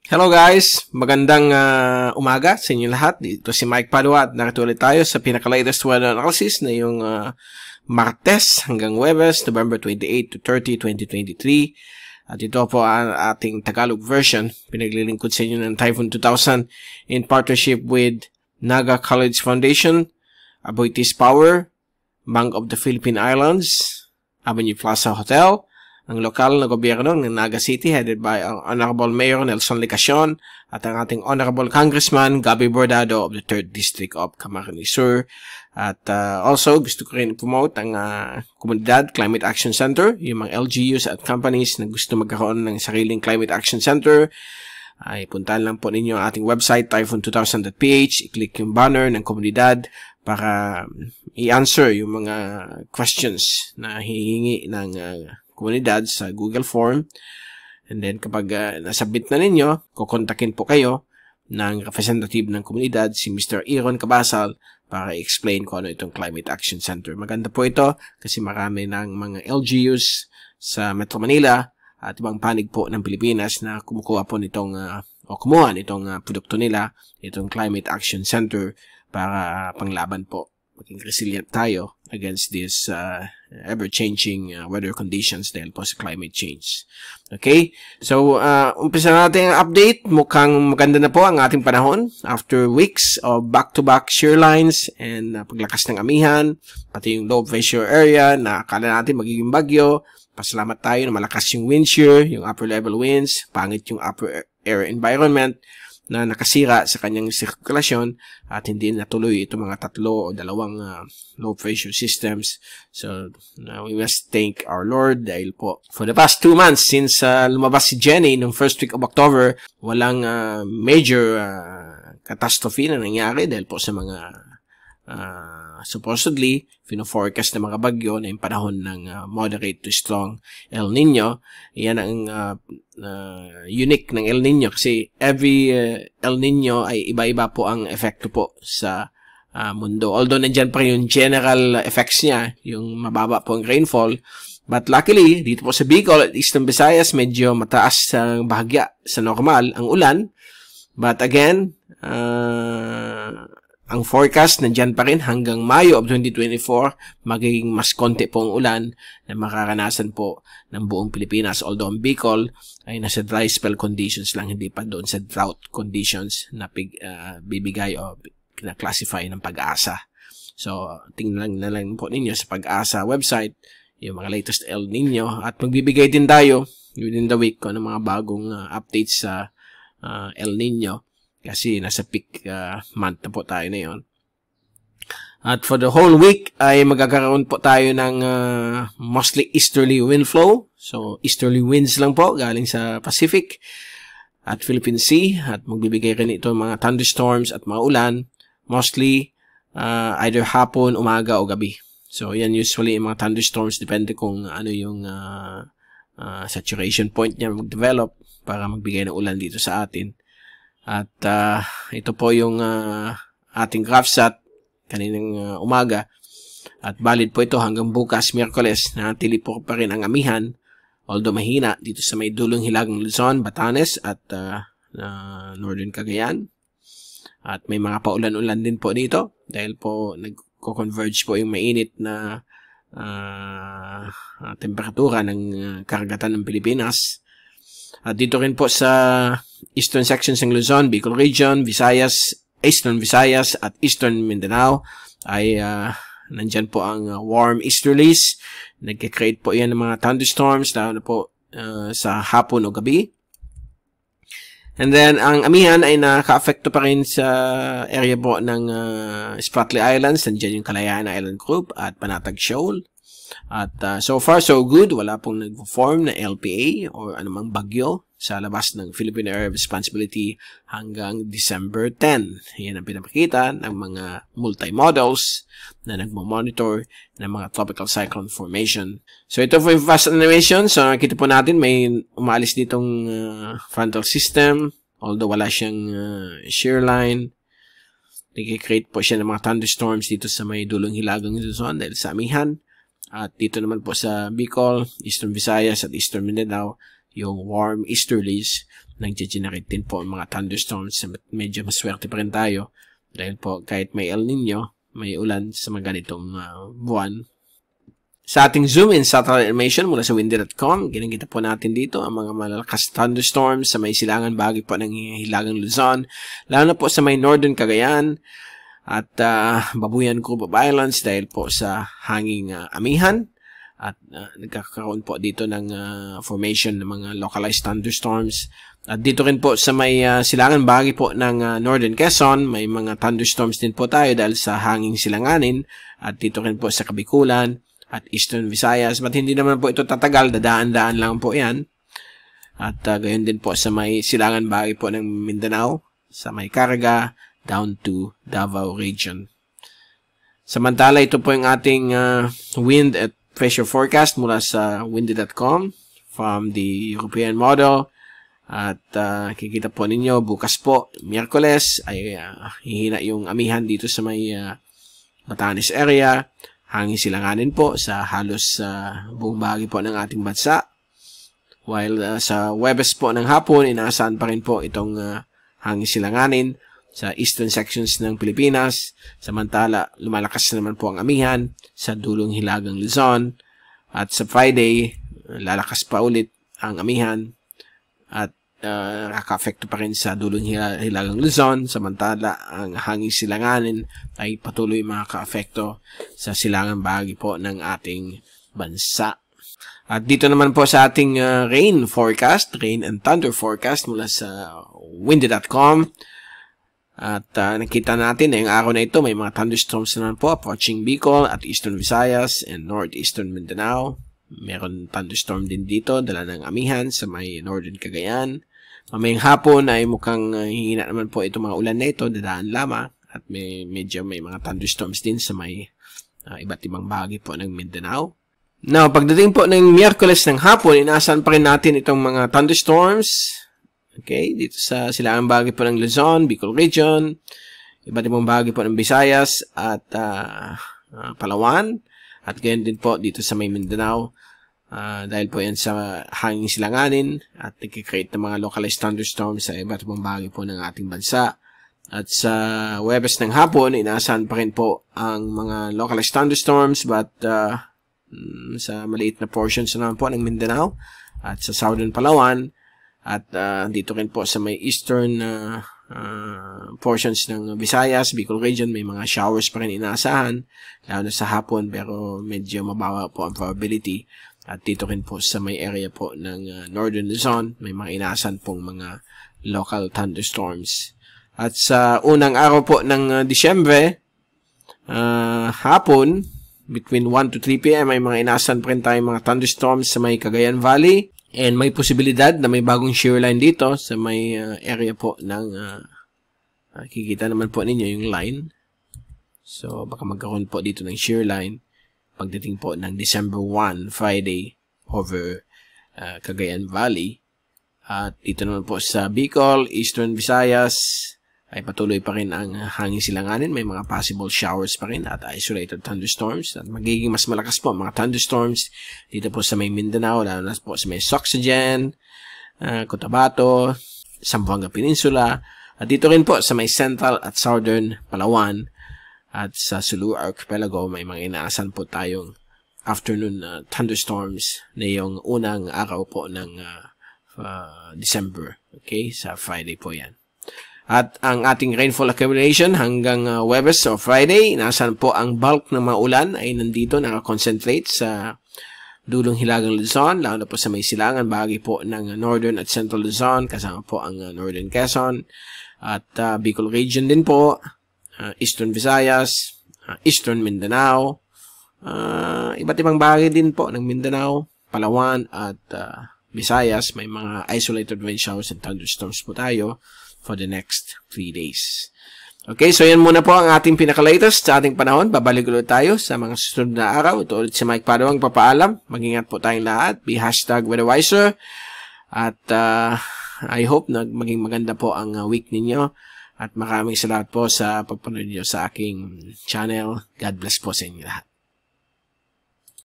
Hello guys! Magandang umaga sa inyo lahat. Dito si Mike Padua at narito ulit tayo sa pinaka-latest weather analysis na yung Martes hanggang Huwebes, November 28 to 30, 2023. At ito po ang ating Tagalog version. Pinaglilingkod sa inyo ng Typhoon 2000 in partnership with Naga College Foundation, Aboitiz Power, Bank of the Philippine Islands, Avenue Plaza Hotel, ang lokal na gobyerno ng Naga City headed by ang Honorable Mayor Nelson Licacion at ang ating Honorable Congressman Gabby Bordado of the 3rd District of Camarines Sur. At also, gusto ko rin promote ang Komunidad Climate Action Center, yung mga LGUs at companies na gusto magkaroon ng sariling Climate Action Center. Ay puntahan lang po ninyo ang ating website, typhoon2000.ph, i-click yung banner ng komunidad para i-answer yung mga questions na hihingi ng komunidad sa Google Form. And then kapag nasubmit na ninyo, kukontakin po kayo ng representative ng komunidad, si Mr. Aaron Cabasal, para i-explain kung ano itong Climate Action Center. Maganda po ito kasi marami ng mga LGUs sa Metro Manila at ibang panig po ng Pilipinas na kumukuha po nitong o kumuha nitong produkto nila, itong Climate Action Center, para panglaban po, maging resilient tayo against this ever-changing weather conditions dahil po sa climate change. Okay? So, umpisa natin ang update. Mukhang maganda na po ang ating panahon after weeks of back-to-back shear lines and paglakas ng amihan, pati yung low pressure area na akala natin magiging bagyo. Pasalamat tayo na malakas yung wind shear, yung upper level winds, pangit yung upper air environment na nakasira sa kanyang sirkulasyon at hindi natuloy itong mga tatlo o dalawang low pressure systems. So, we must thank our Lord dahil po for the past 2 months since lumabas si Jenny noong first week of October, walang major catastrophe na nangyari dahil po sa mga supposedly fino-forecast na mga bagyo na yung panahon ng moderate to strong El Nino. Yan ang unique ng El Nino kasi every El Nino ay iba-iba po ang epekto po sa mundo. Although nandyan pa yung general effects niya, yung mababa po ang rainfall. But luckily, dito po sa Bicol at Eastern Visayas, medyo mataas ang bahagya sa normal ang ulan. But again, ang forecast nandyan pa rin hanggang Mayo of 2024, magiging mas konti po ang ulan na makaranasan po ng buong Pilipinas. Although ang Bicol ay nasa dry spell conditions lang, hindi pa doon sa drought conditions na bibigay o kinaklasify ng Pag-asa. So, tingnan na lang po ninyo sa Pag-asa website yung mga latest El Nino at magbibigay din tayo within the week ng mga bagong updates sa El Nino. Kasi nasa peak month na po tayo na yun. At for the whole week ay magkakaroon po tayo ng mostly easterly wind flow. So, easterly winds lang po galing sa Pacific at Philippine Sea. At magbibigay rin ito mga thunderstorms at mga ulan. Mostly either hapon, umaga o gabi. So, yan usually yung mga thunderstorms. Depende kung ano yung saturation point niya mag-develop para magbigay ng ulan dito sa atin. At ito po yung ating GraphSat kaninang umaga. At valid po ito hanggang bukas, Miyerkules, na natili po pa rin ang amihan. Although mahina dito sa may dulong hilagang Luzon, Batanes at Northern Cagayan. At may mga paulan-ulan din po dito dahil po nagko-converge po yung mainit na temperatura ng karagatan ng Pilipinas. At dito rin po sa eastern sections ng Luzon, Bicol Region, Visayas, Eastern Visayas at Eastern Mindanao ay nandyan po ang warm easterlies. Nagkikreate po yan ng mga thunderstorms lalo na po sa hapon o gabi. And then, ang amihan ay nakaka-affecto pa rin sa area po ng Spratly Islands. Nandyan yung Kalayaan Island Group at Panatag Shoal. At so far, so good. Wala pong nag-form na LPA o anumang bagyo sa labas ng Philippine Area of Responsibility hanggang December 10. Yan ang pinapakita ng mga multi-models na nagmamonitor ng mga tropical cyclone formation. So ito po yung fast animation. So nakita po natin may umalis ditong frontal system. Although wala siyang shear line. Nag-create po siya ng mga thunderstorms dito sa may dulong hilagang Luzon dahil sa amihan. At dito naman po sa Bicol, Eastern Visayas at Eastern Mindanao, yung warm easterlies, nag-generate din po ang mga thunderstorms. Medyo maswerte pa rin tayo dahil po kahit may El Nino, may ulan sa mga ganitong buwan. Sa ating zoom in satellite animation mula sa windy.com, ginagita po natin dito ang mga malalakas thunderstorms sa may silangan bahagi po ng Hilagang Luzon, lalo na po sa may northern Cagayan at Babuyan Group of Islands dahil po sa hanging amihan. At nagkakaroon po dito ng formation ng mga localized thunderstorms. At dito rin po sa may silangan bahagi po ng Northern Quezon, may mga thunderstorms din po tayo dahil sa hanging silanganin. At dito rin po sa Kabikulan at Eastern Visayas. But hindi naman po ito tatagal, dadaan-daan lang po yan. At gayon din po sa may silangan bahagi po ng Mindanao, sa may Caraga, down to Davao region. Samantala, ito po yung ating wind at pressure forecast mula sa windy.com from the European model. At kikita po ninyo, bukas po, Miyerkules, ay hihina yung amihan dito sa may Batanes area. Hangin silanganin po sa halos buong bahagi po ng ating bansa. While sa Huwebes po ng hapon, inaasahan pa rin po itong hangin silanganin sa eastern sections ng Pilipinas. Samantala, lumalakas naman po ang amihan sa dulong Hilagang Luzon. At sa Friday, lalakas pa ulit ang amihan at nakaka-affecto pa rin sa dulong Hilagang Luzon. Samantala, ang hangin silanganin ay patuloy makaka-affecto sa silangan bahagi po ng ating bansa. At dito naman po sa ating rain forecast, rain and thunder forecast mula sa windy.com. At nakita natin na yung araw na ito may mga thunderstorms naman po approaching Bicol at Eastern Visayas and Northeastern Mindanao. Meron thunderstorm din dito, dala ng amihan sa may Northern Cagayan. Mamayang hapon ay mukhang hihina naman po itong mga ulan na ito, dadaan lamang. At medyo may mga thunderstorms din sa may iba't ibang bahagi po ng Mindanao. Now, pagdating po ng Miyerkules ng hapon, inaasahan pa rin natin itong mga thunderstorms. Okay, dito sa silangang bahagi po ng Luzon, Bicol region, iba't ibang bahagi po ng Visayas at Palawan. At gayon din po dito sa may Mindanao. Dahil po yan sa hanging silanganin at nagkikreate ng mga localized thunderstorms sa iba't ibang bahagi po ng ating bansa. At sa Huwebes ng hapon, inaasahan pa rin po ang mga localized thunderstorms but sa maliit na portions naman po ng Mindanao at sa Southern Palawan at dito rin po sa may eastern portions ng Visayas, Bicol region, may mga showers pa rin inaasahan lalo na sa hapon pero medyo mababa po ang probability. At dito rin po sa may area po ng Northern Luzon, may mga inaasahan pong mga local thunderstorms. At sa unang araw po ng Disyembre, hapon, between 1 to 3 p.m. may mga inaasahan pa rin tayong mga thunderstorms sa may Cagayan Valley. And may posibilidad na may bagong shear line dito sa may area po ng, kikita naman po ninyo yung line. So, baka magkaroon po dito ng shear line pagdating po ng December 1, Friday, over Cagayan Valley. At dito naman po sa Bicol, Eastern Visayas, ay patuloy pa rin ang hangin silanganin. May mga possible showers pa rin at isolated thunderstorms. At magiging mas malakas po mga thunderstorms dito po sa may Mindanao, lalo na po sa may Soxagen, Cotabato, Zamboanga Peninsula. At dito rin po sa may Central at Southern Palawan. At sa Sulu Archipelago, may mga inaasahan po tayong afternoon thunderstorms na yung unang araw po ng December. Okay, sa Friday po yan. At ang ating rainfall accumulation hanggang Huwebes o Friday, inaasahan po ang bulk ng mga ulan ay nandito, nakakonsentrate sa dulong Hilagang Luzon, lalo na po sa may silangan, bahagi po ng Northern at Central Luzon, kasama po ang Northern Quezon, at Bicol region din po, Eastern Visayas, Eastern Mindanao, iba't ibang bahagi din po ng Mindanao, Palawan at Visayas. May mga isolated rain showers and thunderstorms po tayo for the next 3 days. Okay, so yan muna po ang ating pinaka-latest sa ating panahon. Babalik ulit tayo sa mga susunod na araw. Ito ulit si Mike Paduang papaalam. Mag-ingat po tayong lahat. Be #weatherwiser. At I hope na maging maganda po ang week ninyo. At maraming salamat po sa pagpanood niyo sa aking channel. God bless po sa inyo lahat.